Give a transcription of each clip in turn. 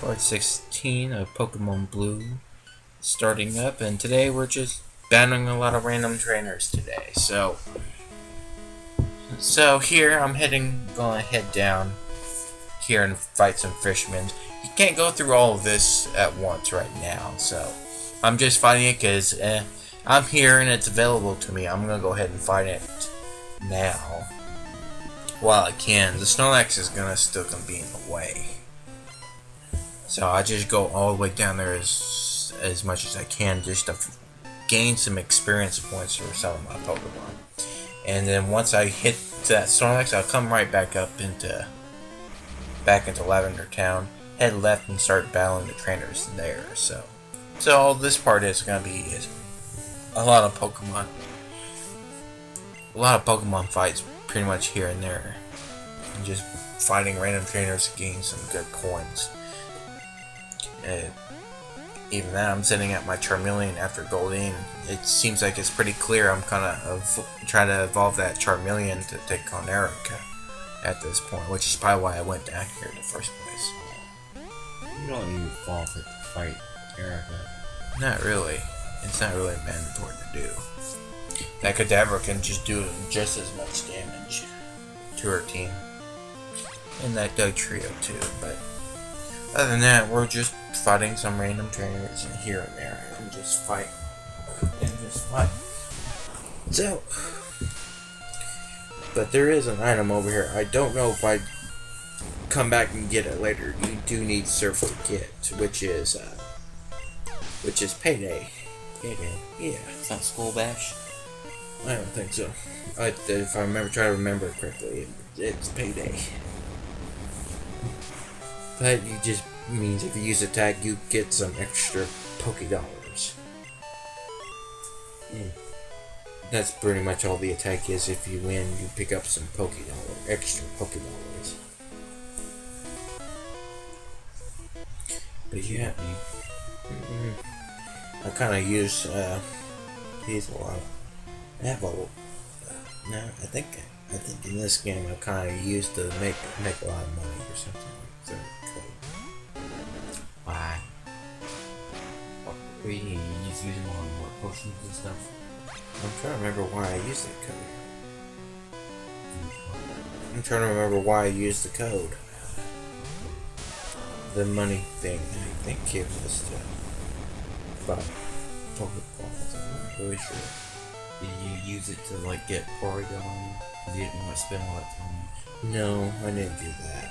part 16 of Pokemon Blue starting up, and today we're just battling a lot of random trainers today. So here I'm gonna head down here and fight some fishermen. You can't go through all of this at once right now, so I'm just fighting it because I'm here and it's available to me. I'm gonna go ahead and fight it now while I can. The Snorlax is still gonna be in the way. So I just go all the way down there as much as I can just to gain some experience points for some of my Pokemon. And then once I hit that Snorlax, I'll come right back up into Lavender Town, head left and start battling the trainers there. So all this part is gonna be a lot of Pokemon fights pretty much here and there. And just fighting random trainers to gain some good points. Even then, I'm sitting at my Charmeleon after Goldeen. It seems like it's pretty clear I'm kind of trying to evolve that Charmeleon to take on Erica at this point, which is probably why I went down here in the first place. You don't need to evolve it to fight Erica. Not really. It's not really mandatory to do. That Kadabra can just do just as much damage to her team. And that Doug Trio too, but other than that, we're just fighting some random trainers here and there, and just fight. So, but there is an item over here. I don't know if I come back and get it later. You do need Surf to get, which is Payday. Payday? Yeah. It's not School Bash? I don't think so. If I try to remember it correctly, it's Payday. But it just means if you use a tag, you get some extra Pokédollars. That's pretty much all the attack is. If you win, you pick up some extra Pokédollars. But yeah, I kind of use these a lot. I think in this game I kind of used to make a lot of money or something. So why? What do you need? You just use them on more potions and stuff? I'm trying to remember why I used that code. I'm trying to remember why I used the code. The money thing, I think it was to buy Pokeballs. I'm not really sure. Did you use it to get Porygon? You didn't want to spend all that time? No, I didn't do that.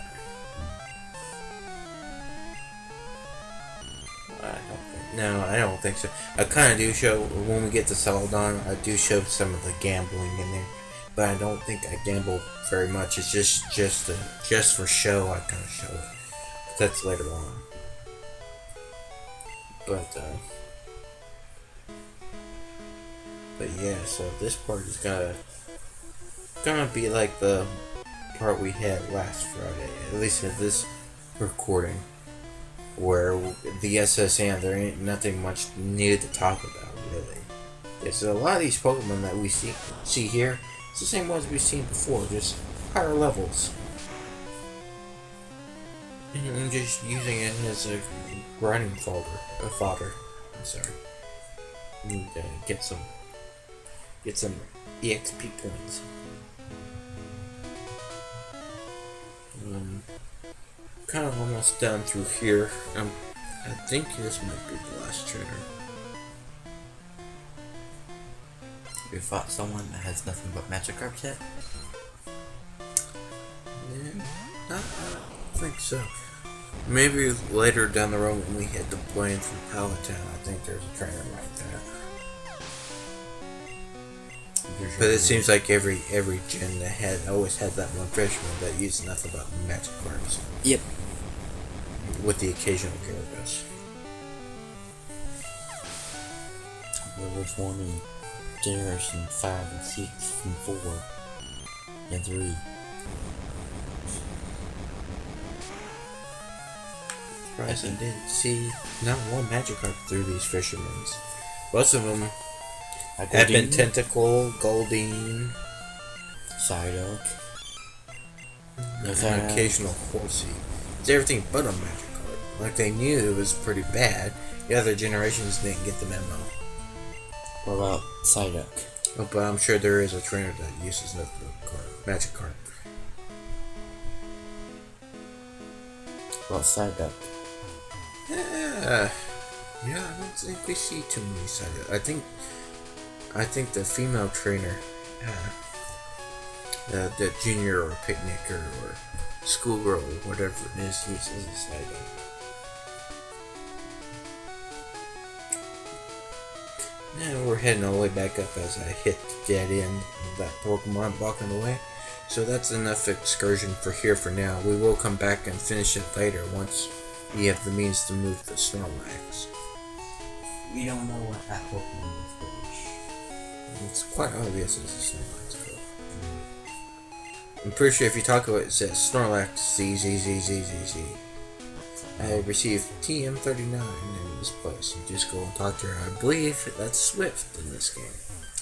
I don't think so. I kind of do show, when we get to Celadon, I do show some of the gambling in there. But I don't think I gamble very much. It's just for show, I kind of show it. That's later on. But yeah, so this part is gonna be like the part we had last Friday. At least in this recording. Where the SSN, there ain't nothing much new to talk about, really. There's a lot of these Pokemon that we see here. It's the same ones we've seen before, just higher levels. And I'm just using it as a grinding fodder. I'm sorry. Need to get some EXP points. Kind of almost done through here. I think this might be the last trainer. You fought someone that has nothing but Magikarp yet? Yeah, I don't think so. Maybe later down the road when we hit the plane from Palatown, I think there's a trainer like that. But it seems like every gen that always had that one fisherman that used nothing but Magikarps. Yep. With the occasional Gyarados. There was one in Generation 5 and 6 and 4 and 3. Surprising, didn't see not one Magikarp through these fishermen. Most of them have been Tentacle, Goldeen, Psyduck. There's an occasional Horsey. It's everything but a Magikarp. like they knew it was pretty bad. The other generations didn't get the memo. What about Psyduck? Oh, but I'm sure there is a trainer that uses the magic card. What about Psyduck? Yeah, I don't think we see too many Psyduck. I think the female trainer, the junior or picnicker or schoolgirl, whatever it is, uses a Psyduck. Now we're heading all the way back up as I hit the dead end of that Pokemon blocking the way. So that's enough excursion for here for now. We will come back and finish it later once we have the means to move the Snorlax. We don't know what that Pokemon is. It's quite obvious it's a Snorlax code. I'm pretty sure if you talk about it, it says Snorlax ZZZZZZ. I received TM39 in this place. You just go and talk to her. I believe that's Swift in this game.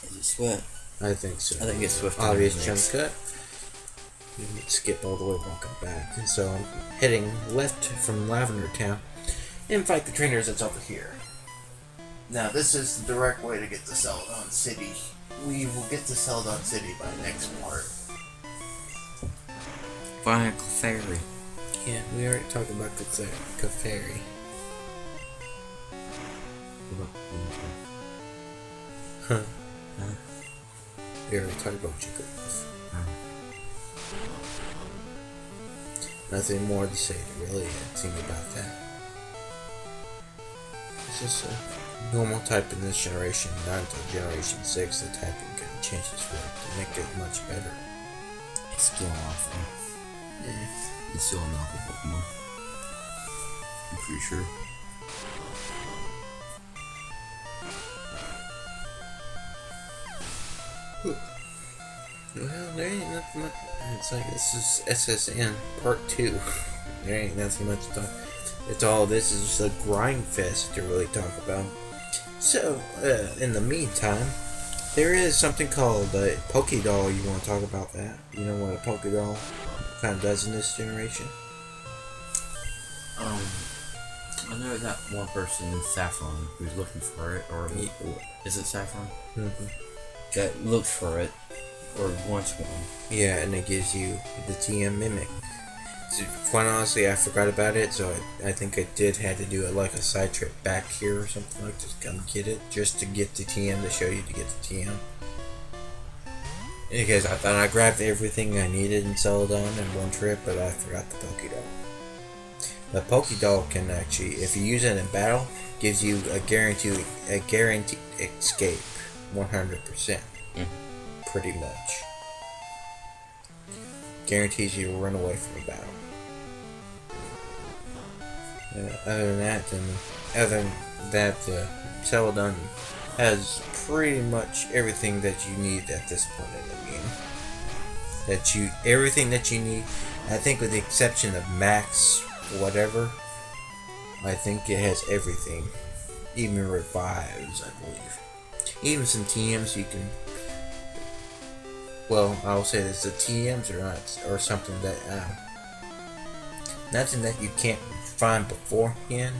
Is it Swift? I think so. I think it's Swift. Obvious jump cut. You can skip all the way walking back. And so I'm heading left from Lavender Town and fight the trainers that's over here. Now this is the direct way to get to Celadon City. We will get to Celadon City by next part. Final Clefairy. Yeah, we already talked about Clefairy. Huh. We already talked about Jigglypuff. Nothing more to say really think about that. It's just a normal type in this generation, not until Generation 6 the typing kind of changes for it to make it much better. It's still awful. Yeah. It's still an awful Pokemon. I'm pretty sure. Well, there ain't nothing much. It's like this is SSN Part 2. There ain't nothing much to talk. It's all this is just a grind fest to really talk about. So, in the meantime, there is something called a Pokédoll. You want to talk about that? You know what a Pokédoll kind of does in this generation? I know that one person in Saffron who's looking for it, or is it Saffron? Mm-hmm. That looks for it, or wants one. Yeah, and it gives you the TM Mimic. So, quite honestly, I forgot about it, so I think I did have to do it like a side trip back here or something like this. Come get it, just to get the TM, to show you to get the TM. Because I thought I grabbed everything I needed in Celadon in one trip, but I forgot the Pokédoll. The Pokédoll can actually, if you use it in battle, gives you a guaranteed escape, 100%. Pretty much. Guarantees you to run away from a battle. Other than that, Celadon has pretty much everything that you need at this point in the game. Everything that you need. I think with the exception of Max, whatever, I think it has everything. Even revives, I believe. Even some TMs you can. Well, I'll say this: the TMs are something that nothing that you can't find beforehand,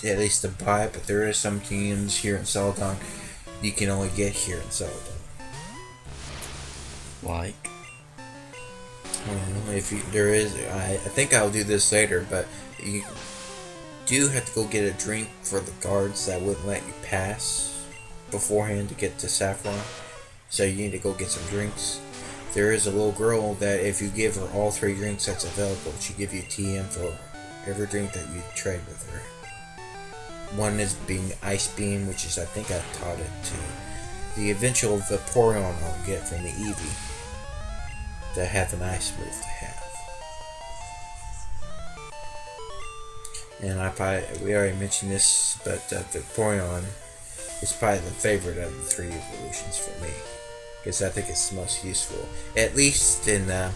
at least to buy. But there is some TMs here in Celadon you can only get here in Celadon. Like, well, there is, I think I'll do this later, but you do have to go get a drink for the guards that wouldn't let you pass beforehand to get to Saffron. So you need to go get some drinks. There is a little girl that if you give her all 3 drinks that's available, she give you TM for every drink that you trade with her. One is being Ice Beam, which is, I think I taught it to. The eventual Vaporeon I'll get from the Eevee that have an ice move to have. And we already mentioned this, but the Vaporeon is probably the favorite of the 3 evolutions for me. Because I think it's the most useful. At least in, I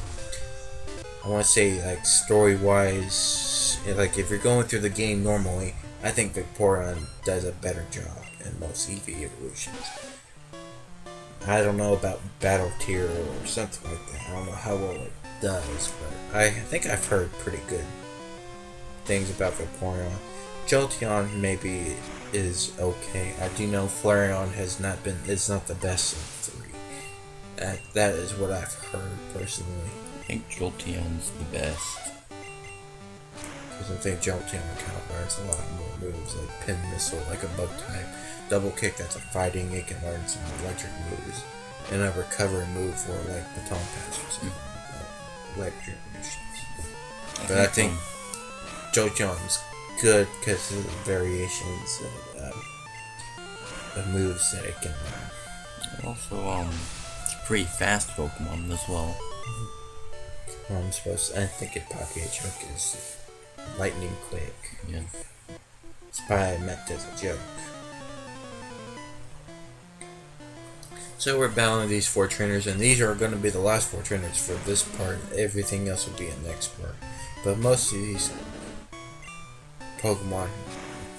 want to say, like, story-wise, like, if you're going through the game normally, I think Vaporeon does a better job in most Eevee evolutions. I don't know about Battle Tier or something like that. I don't know how well it does, but I think I've heard pretty good things about Vaporeon. Jolteon maybe is okay. I do know Flareon is not the best of the three. That is what I've heard personally. I think Jolteon's the best. Because I think Jolteon kind of learns a lot more moves, like Pin Missile, like a bug type. Double Kick, that's a fighting, it can learn some electric moves. And a recovery move for like Baton Pass or something. Electric missions. But I think Jolteon's good because of the variations of moves that it can learn. Also, it's a pretty fast Pokemon as well. I think it Pokéchoke is lightning quick. Yeah. It's probably meant as a joke. So we're battling these 4 trainers, and these are going to be the last 4 trainers for this part. Everything else will be in the next part. But most of these Pokemon,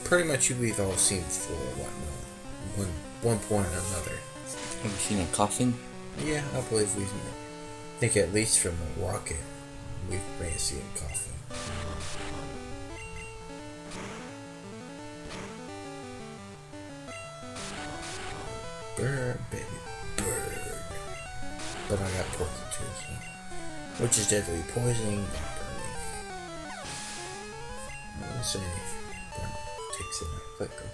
pretty much we've all seen before, one point or another. Have you seen a Coffin? Yeah, I believe I think at least from the Rocket, we may have seen a Coffin. Bird, baby, bird. But I got poison too, so. Which is deadly poisoning and burning. Let's see. Burn takes it out quicker.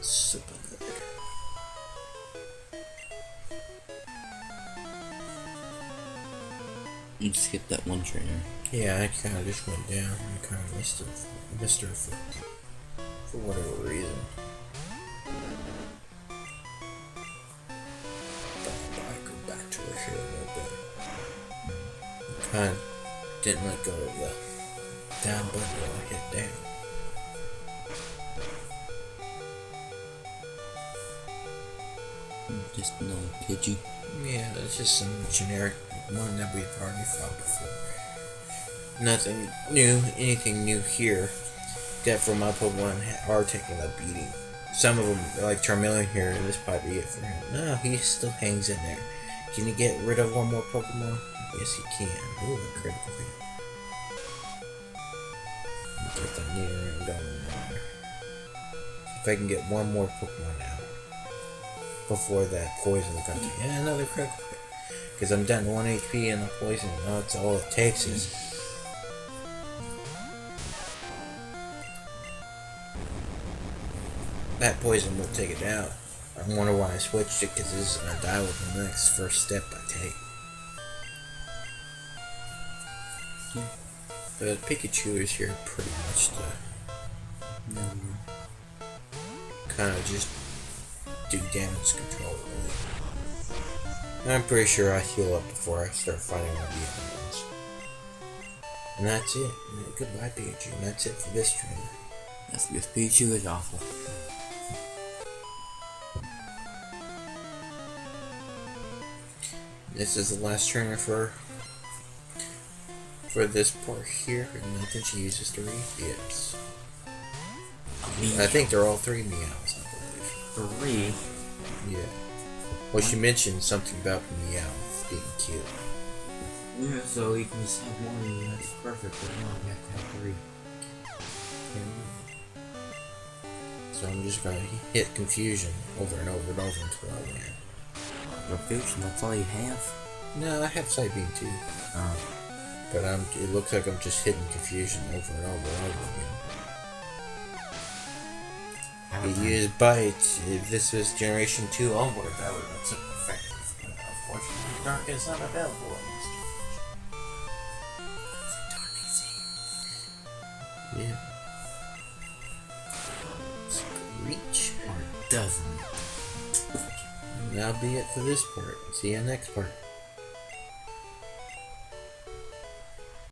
Super good. You skipped that one trainer. Yeah, I kind of just went down. I kind of missed her for whatever reason. Here a little bit. Kind of didn't let go of the down button while I hit down. Just another Pidgey. Yeah, it's just some generic one that we've already fought before. Nothing new, anything new here. Except for my Pokemon are taking a beating. Some of them, like Charmeleon here, this might be it for him. No, he still hangs in there. Can you get rid of one more Pokemon? Yes, he can. Ooh, a critical hit. Get that Nidoran going there. If I can get one more Pokemon out before that poison comes in. Yeah, another critical hit. Because I'm down to 1 HP and the poison. That's all it takes is. That poison will take it out. I wonder why I switched it, because this is going to die with the next first step I take. Yeah. The Pikachu is here pretty much to kind of just do damage control, really. And I'm pretty sure I heal up before I start fighting all the enemies. And that's it. Goodbye, Pikachu. And that's it for this trainer. That's because Pikachu is awful. This is the last trainer for this part here, and I think she uses 3. Yes. I think they're all 3 meows, I believe. 3? Yeah. Well, she mentioned something about meows being cute. Yeah, so you can just have 1 and that's perfect, but no, you have to have 3. So I'm just gonna hit confusion over and over and over until I win. Confusion, that's all you have? No, I have Psybeam too. But it looks like I'm just hitting confusion over and over and over again. He used bites. If this was Generation 2 onward, that would have been super effective. But unfortunately, Dark is not available in this generation. Yeah. Reach. Or doesn't. And that'll be it for this part. See you next part.